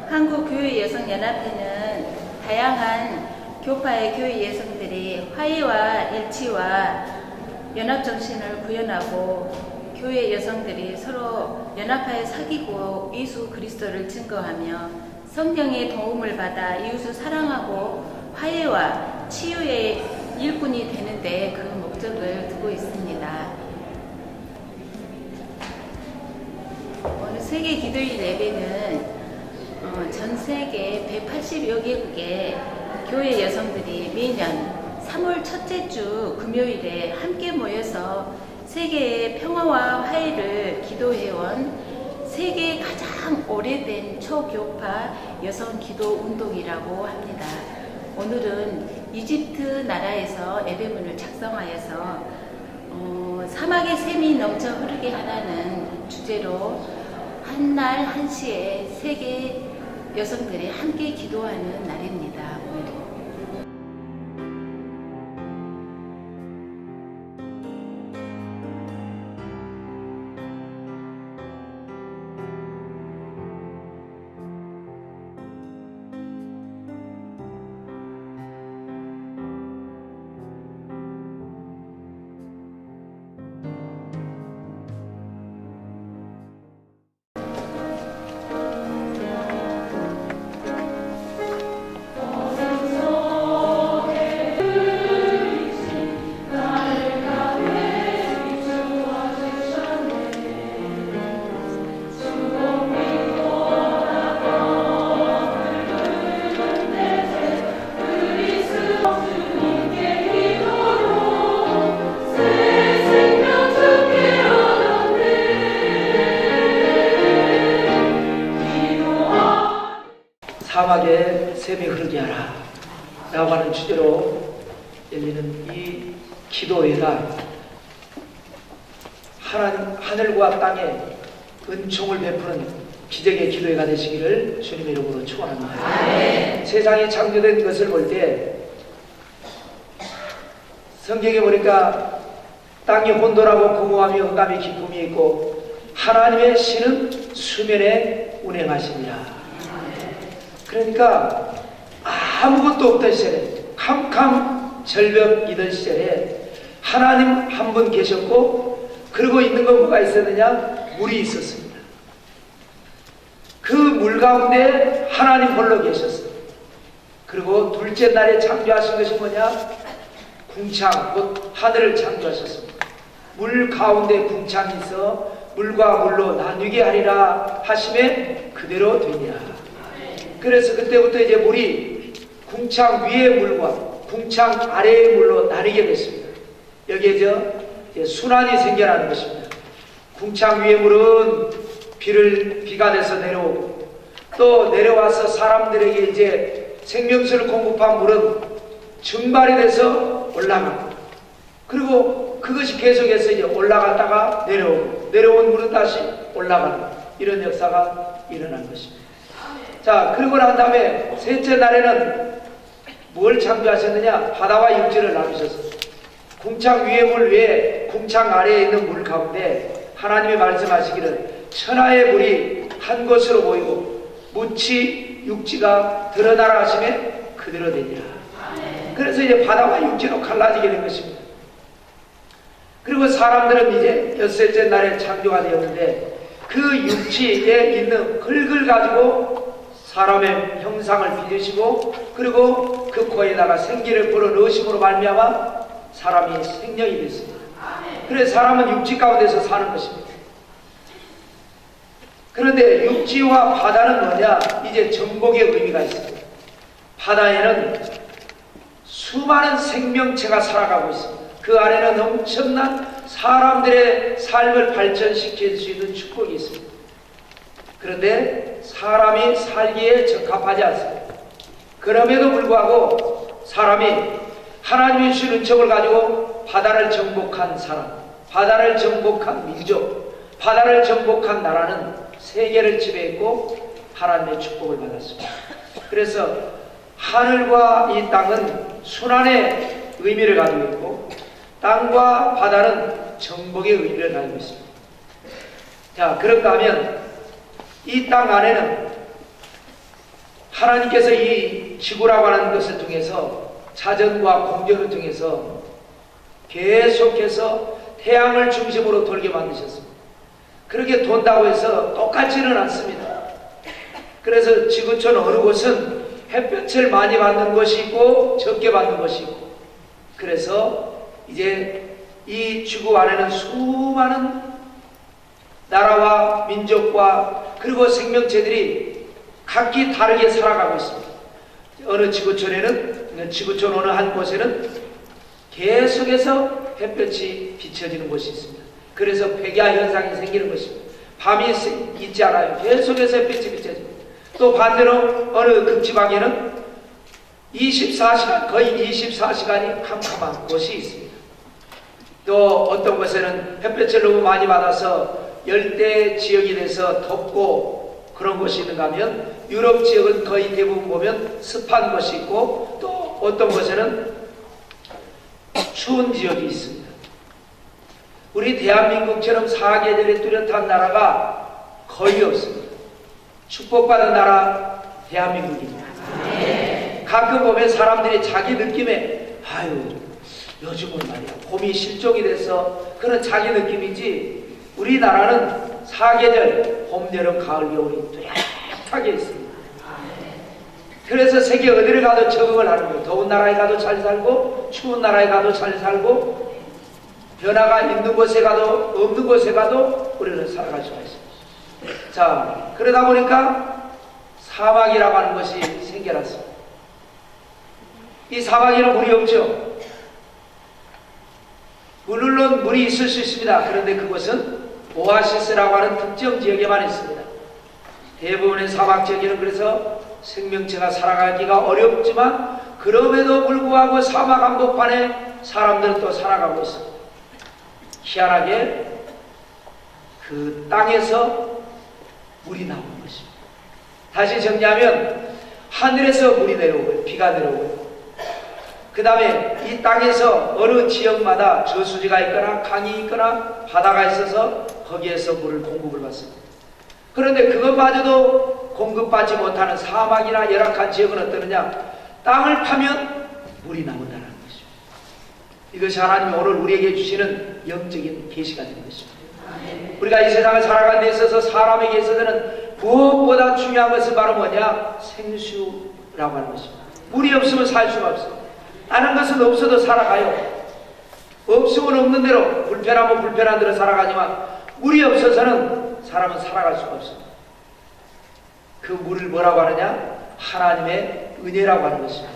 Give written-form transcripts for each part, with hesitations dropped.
한국교회여성연합회는 다양한 교파의 교회 여성들이 화해와 일치와 연합정신을 구현하고 교회 여성들이 서로 연합하여 사귀고 예수 그리스도를 증거하며 성령의 도움을 받아 이웃을 사랑하고 화해와 치유의 일꾼이 되는데 그 목적을 두고 있습니다. 오늘 세계 기도일 예배는 전 세계 180여 개국의 교회 여성들이 매년 3월 첫째 주 금요일에 함께 모여서 세계의 평화와 화해를 기도해온 세계의 가장 오래된 초교파 여성 기도 운동이라고 합니다. 오늘은 이집트 나라에서 예배문을 작성하여서 사막의 샘이 넘쳐 흐르게 하라는 주제로 한날 한시에 세계 여성들이 함께 기도하는 날입니다. 오늘은. 사막에 샘이 흐르게 하라 라고 하는 주제로 열리는 이 기도회가 하늘과 땅에 은총을 베푸는 기적의 기도회가 되시기를 주님의 이름으로 축원합니다. 세상이 창조된 것을 볼 때 성경에 보니까 땅이 혼돈하고 공허함이 응감이 기쁨이 있고 하나님의 신은 수면에 운행하시니라. 그러니까 아무것도 없던 시절에 캄캄 절벽이던 시절에 하나님 한 분 계셨고 그러고 있는 건 뭐가 있었느냐? 물이 있었습니다. 그 물 가운데 하나님 홀로 계셨어요. 그리고 둘째 날에 창조하신 것이 뭐냐? 궁창, 곧 하늘을 창조하셨습니다. 물 가운데 궁창이 있어 물과 물로 나뉘게 하리라 하심에 그대로 되니라. 그래서 그때부터 이제 물이 궁창 위의 물과 궁창 아래의 물로 나뉘게 됐습니다. 여기에 이제 순환이 생겨나는 것입니다. 궁창 위의 물은 비가 돼서 내려오고 또 내려와서 사람들에게 이제 생명수를 공급한 물은 증발이 돼서 올라가고 그리고 그것이 계속해서 이제 올라갔다가 내려오고 내려온 물은 다시 올라가는 이런 역사가 일어난 것입니다. 자, 그러고 난 다음에 셋째 날에는 뭘 창조하셨느냐? 바다와 육지를 나누셨습니다. 궁창 위의 물 외에 궁창 아래에 있는 물 가운데 하나님이 말씀하시기를 천하의 물이 한 곳으로 모이고 무치 육지가 드러나라 하심에 그대로 되니라. 그래서 이제 바다와 육지로 갈라지게 된 것입니다. 그리고 사람들은 이제 여섯째 날에 창조가 되었는데 그 육지에 있는 흙을 가지고 사람의 형상을 빚으시고 그리고 그 코에다가 생기를 불어넣으심으로 말미암아 사람이 생명이 됐습니다. 그래서 사람은 육지 가운데서 사는 것입니다. 그런데 육지와 바다는 뭐냐? 이제 정복의 의미가 있습니다. 바다에는 수많은 생명체가 살아가고 있습니다. 그 안에는 엄청난 사람들의 삶을 발전시킬 수 있는 축복이 있습니다. 그런데 사람이 살기에 적합하지 않습니다. 그럼에도 불구하고 사람이 하나님의 주신 은총을 가지고 바다를 정복한 사람, 바다를 정복한 민족, 바다를 정복한 나라는 세계를 지배했고 하나님의 축복을 받았습니다. 그래서 하늘과 이 땅은 순환의 의미를 가지고 있고 땅과 바다는 정복의 의미를 가지고 있습니다. 자, 그런가 하면 이 땅 안에는 하나님께서 이 지구라고 하는 것을 통해서 자전과 공전을 통해서 계속해서 태양을 중심으로 돌게 만드셨습니다. 그렇게 돈다고 해서 똑같지는 않습니다. 그래서 지구촌 어느 곳은 햇볕을 많이 받는 것이 있고 적게 받는 것이 있고, 그래서 이제 이 지구 안에는 수많은 나라와 민족과 그리고 생명체들이 각기 다르게 살아가고 있습니다. 어느 지구촌에는, 지구촌 어느 한 곳에는 계속해서 햇볕이 비춰지는 곳이 있습니다. 그래서 백야 현상이 생기는 것입니다. 밤이 있지 않아요. 계속해서 햇빛이 비춰집니다. 또 반대로 어느 극지방에는 24시간, 거의 24시간이 캄캄한 곳이 있습니다. 또 어떤 곳에는 햇볕을 너무 많이 받아서 열대 지역이 돼서 덥고 그런 곳이 있는가 하면 유럽 지역은 거의 대부분 보면 습한 곳이 있고, 또 어떤 곳에는 추운 지역이 있습니다. 우리 대한민국처럼 사계절이 뚜렷한 나라가 거의 없습니다. 축복받은 나라 대한민국입니다. 가끔 보면 사람들이 자기 느낌에 아유 요즘은 말이야 봄이 실종이 돼서 그런 자기 느낌이지, 우리나라는 사계절 봄, 여름, 가을, 겨울이 뚜렷하게 있습니다. 그래서 세계 어디를 가도 적응을 하는 거예요. 더운 나라에 가도 잘 살고 추운 나라에 가도 잘 살고, 변화가 있는 곳에 가도 없는 곳에 가도 우리는 살아갈 수가 있습니다. 자, 그러다 보니까 사막이라고 하는 것이 생겨났습니다. 이 사막에는 물이 없죠. 물론 물이 있을 수 있습니다. 그런데 그것은 오아시스라고 하는 특정 지역에만 있습니다. 대부분의 사막 지역에는 그래서 생명체가 살아가기가 어렵지만, 그럼에도 불구하고 사막 한복판에 사람들은 또 살아가고 있습니다. 희한하게 그 땅에서 물이 나오는 것입니다. 다시 정리하면 하늘에서 물이 내려오고요. 비가 내려오고요. 그 다음에 이 땅에서 어느 지역마다 저수지가 있거나 강이 있거나 바다가 있어서 거기에서 물을 공급을 받습니다. 그런데 그것마저도 공급받지 못하는 사막이나 열악한 지역은 어떠느냐? 땅을 파면 물이 나온다는 것입니다. 이것이 하나님이 오늘 우리에게 주시는 영적인 계시가 된 것입니다. 우리가 이 세상을 살아가는 데 있어서 사람에게 있어서는 무엇보다 중요한 것은 바로 뭐냐? 생수라고 하는 것입니다. 물이 없으면 살 수가 없습니다. 다른 것은 없어도 살아가요. 없으면 없는 대로, 불편하면 불편한 대로 살아가지만 물이 없어서는 사람은 살아갈 수가 없습니다. 그 물을 뭐라고 하느냐? 하나님의 은혜라고 하는 것입니다.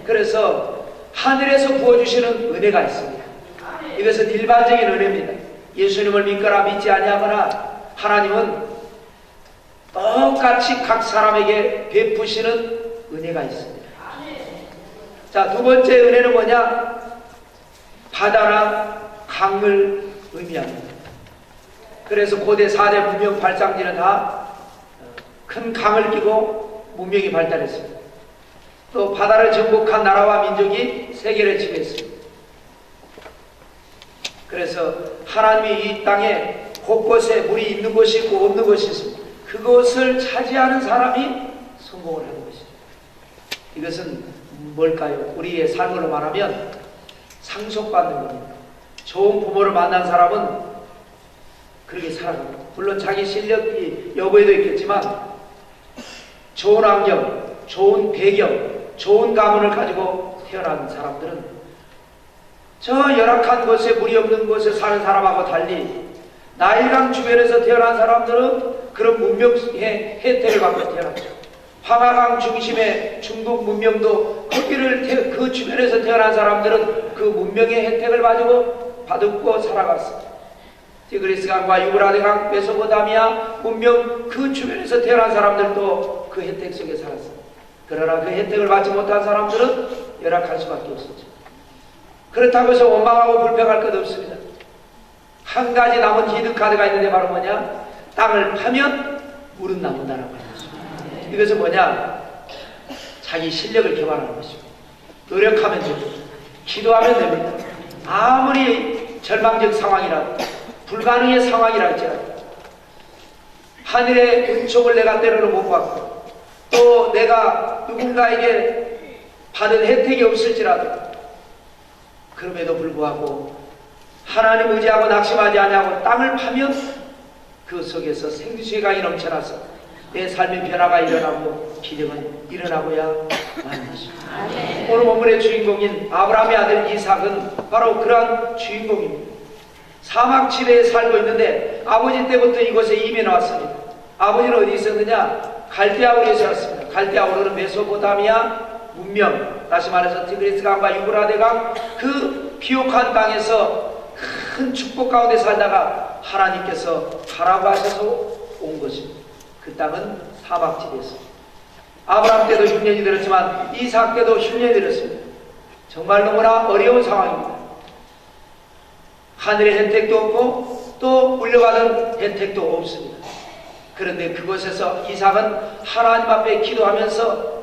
그래서 하늘에서 부어주시는 은혜가 있습니다. 이것은 일반적인 은혜입니다. 예수님을 믿거나 믿지 아니하거나 하나님은 똑같이 각 사람에게 베푸시는 은혜가 있습니다. 자, 두 번째 은혜는 뭐냐? 바다나 강을 의미합니다. 그래서 고대 4대 문명 발상지는 다 큰 강을 끼고 문명이 발달했습니다. 또 바다를 정복한 나라와 민족이 세계를 지배했습니다. 그래서 하나님이 이 땅에 곳곳에 물이 있는 곳이 있고 없는 곳이 있습니다. 그것을 차지하는 사람이 성공을 하는 것입니다. 이것은 뭘까요? 우리의 삶으로 말하면 상속받는 겁니다. 좋은 부모를 만난 사람은 그렇게 살아갑니다. 물론 자기 실력이 여부에도 있겠지만 좋은 환경, 좋은 배경, 좋은 가문을 가지고 태어난 사람들은 저 열악한 곳에 물이 없는 곳에 사는 사람하고 달리 나일강 주변에서 태어난 사람들은 그런 문명의 혜택을 받고 태어났죠. 황하강 중심의 중국 문명도 그 주변에서 태어난 사람들은 그 문명의 혜택을 받고 살아갔습니다. 티그리스강과 유브라데강, 메소포타미아 문명 그 주변에서 태어난 사람들도 그 혜택 속에 살았습니다. 그러나 그 혜택을 받지 못한 사람들은 열악할 수밖에 없었죠. 그렇다고 해서 원망하고 불평할 것 없습니다. 한 가지 남은 히든카드가 있는데 바로 뭐냐? 땅을 파면 물은 나온다라고 하는 것입니다. 이것은 뭐냐? 자기 실력을 개발하는 것입니다. 노력하면 됩니다. 기도하면 됩니다. 아무리 절망적 상황이라도, 불가능의 상황이라 할지라도, 하늘의 은총을 내가 때로는 못 받고 또 내가 누군가에게 받은 혜택이 없을지라도 그럼에도 불구하고 하나님 의지하고 낙심하지 아니하고 땅을 파면 그 속에서 생수의 강이 넘쳐나서 내 삶의 변화가 일어나고 기적은 일어나고야 마는 것입니다. 오늘 본문의 주인공인 아브라함의 아들 이삭은 바로 그러한 주인공입니다. 사막 지대에 살고 있는데 아버지 때부터 이곳에 이민 왔습니다. 아버지는 어디 있었느냐? 갈대아우르에 살았습니다. 갈대아우르는 메소포타미아 문명, 다시 말해서 티그리스 강과 유브라데 강, 그 비옥한 땅에서 큰 축복 가운데 살다가 하나님께서 가라고 하셔서 온 것입니다. 그 땅은 사막지대였습니다. 아브라함 때도 흉년이 들었지만 이삭 때도 흉년이 들었습니다. 정말 너무나 어려운 상황입니다. 하늘의 혜택도 없고 또 물려받은 혜택도 없습니다. 그런데 그곳에서 이삭은 하나님 앞에 기도하면서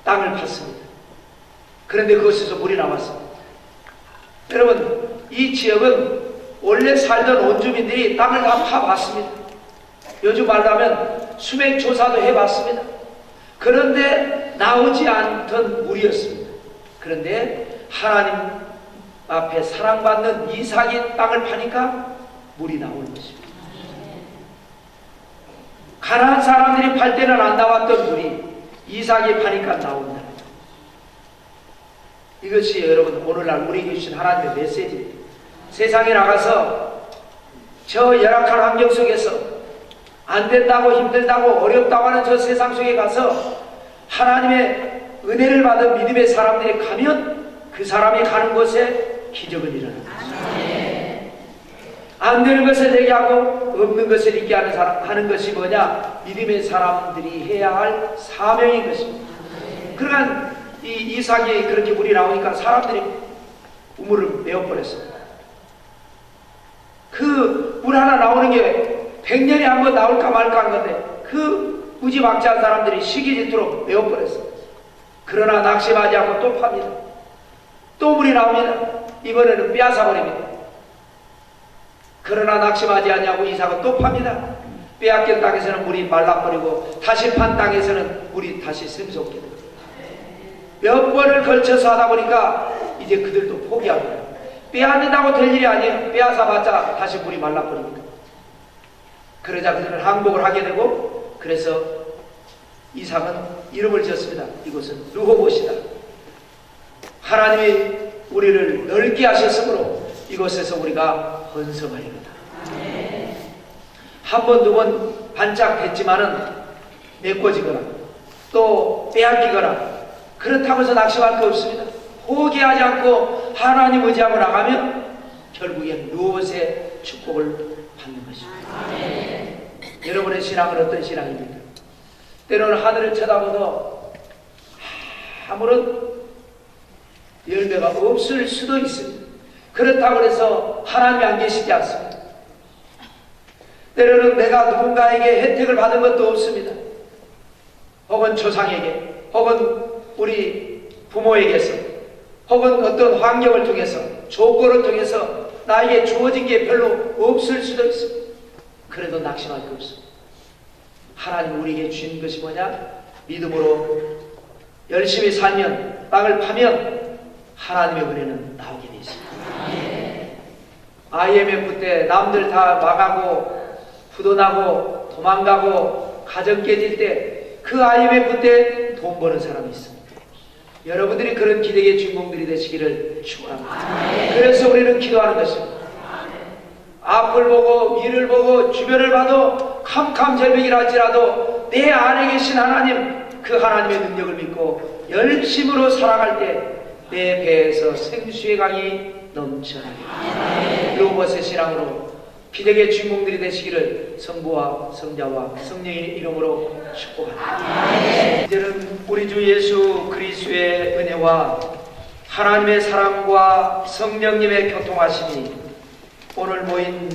땅을 팠습니다. 그런데 그곳에서 물이 나왔습니다. 여러분, 이 지역은 원래 살던 원주민들이 땅을 다 파봤습니다. 요즘 말로 하면 수백 조사도 해봤습니다. 그런데 나오지 않던 물이었습니다. 그런데 하나님 앞에 사랑받는 이삭이 땅을 파니까 물이 나오는 것입니다. 가난한 사람들이 팔 때는 안 나왔던 물이 이삭이 파니까 나온다. 이것이 여러분 오늘날 우리에게 주신 하나님의 메시지입니다. 세상에 나가서 저 열악한 환경 속에서 안 된다고 힘들다고 어렵다고 하는 저 세상 속에 가서 하나님의 은혜를 받은 믿음의 사람들이 가면 그 사람이 가는 곳에 기적은 일어납니다. 안 되는 것을 되게 하고 없는 것을 있게 하는 사람, 하는 것이 뭐냐? 믿음의 사람들이 해야 할 사명인 것입니다. 그러한 이 이삭이 그렇게 물이 나오니까 사람들이 우물을 메워버렸습니다. 그 물 하나 나오는 게 100년에 한 번 나올까 말까 한 건데 그 무지막지한 사람들이 시기짓도록 메워버렸습니다. 그러나 낙심하지 않고 또 팝니다. 또 물이 나옵니다. 이번에는 빼앗아버립니다. 그러나 낙심하지 않냐고 이삭은 또 팝니다. 빼앗긴 땅에서는 물이 말라버리고 다시 판 땅에서는 물이 다시 샘솟게 됩니다. 몇 번을 걸쳐서 하다 보니까 이제 그들도 포기합니다. 빼앗는다고 될 일이 아니에요. 빼앗아봤자 다시 물이 말라버립니다. 그러자 그들은 항복을 하게 되고 그래서 이삭은 이름을 지었습니다. 이곳은 르호봇이다. 하나님이 우리를 넓게 하셨으므로 이곳에서 우리가 번성하리로다. 한 번, 두 번 반짝했지만은 메꿔지거나 또 빼앗기거나 그렇다고 해서 낙심할 거 없습니다. 포기하지 않고 하나님 의지하고 나가면 결국엔 르호봇의 축복을 받는 것입니다. 여러분의 신앙은 어떤 신앙입니까? 때로는 하늘을 쳐다보도 아무런 열매가 없을 수도 있습니다. 그렇다고 해서 하나님이 안 계시지 않습니다. 때로는 내가 누군가에게 혜택을 받은 것도 없습니다. 혹은 조상에게, 혹은 우리 부모에게서, 혹은 어떤 환경을 통해서, 조건을 통해서 나에게 주어진 게 별로 없을 수도 있습니다. 그래도 낙심할 게 없습니다. 하나님 우리에게 주신 것이 뭐냐? 믿음으로 열심히 살면, 땅을 파면 하나님의 은혜는 나오게 되어 있습니다. IMF 때 남들 다 망하고 부도나고 도망가고 가정 깨질 때 그 IMF 때 돈 버는 사람이 있습니다. 여러분들이 그런 기적의 주인공들이 되시기를 축원합니다. 그래서 우리는 기도하는 것입니다. 앞을 보고 위를 보고 주변을 봐도 캄캄절벽이라 할지라도 내 안에 계신 하나님, 그 하나님의 능력을 믿고 열심으로 살아갈 때 내 배에서 생수의 강이 넘쳐나게 르호봇의 신앙으로 기적의 주인공들이 되시기를 성부와 성자와 성령의 이름으로 축복합니다. 이제는 우리 주 예수 그리스도의 은혜와 하나님의 사랑과 성령님의 교통하심이 오늘 모인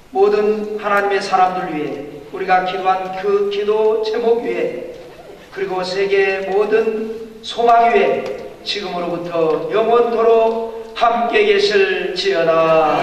모든 하나님의 사람들 위해 우리가 기도한 그 기도 제목 위에 그리고 세계의 모든 소망 위에 지금으로부터 영원토록 함께 계실지어다.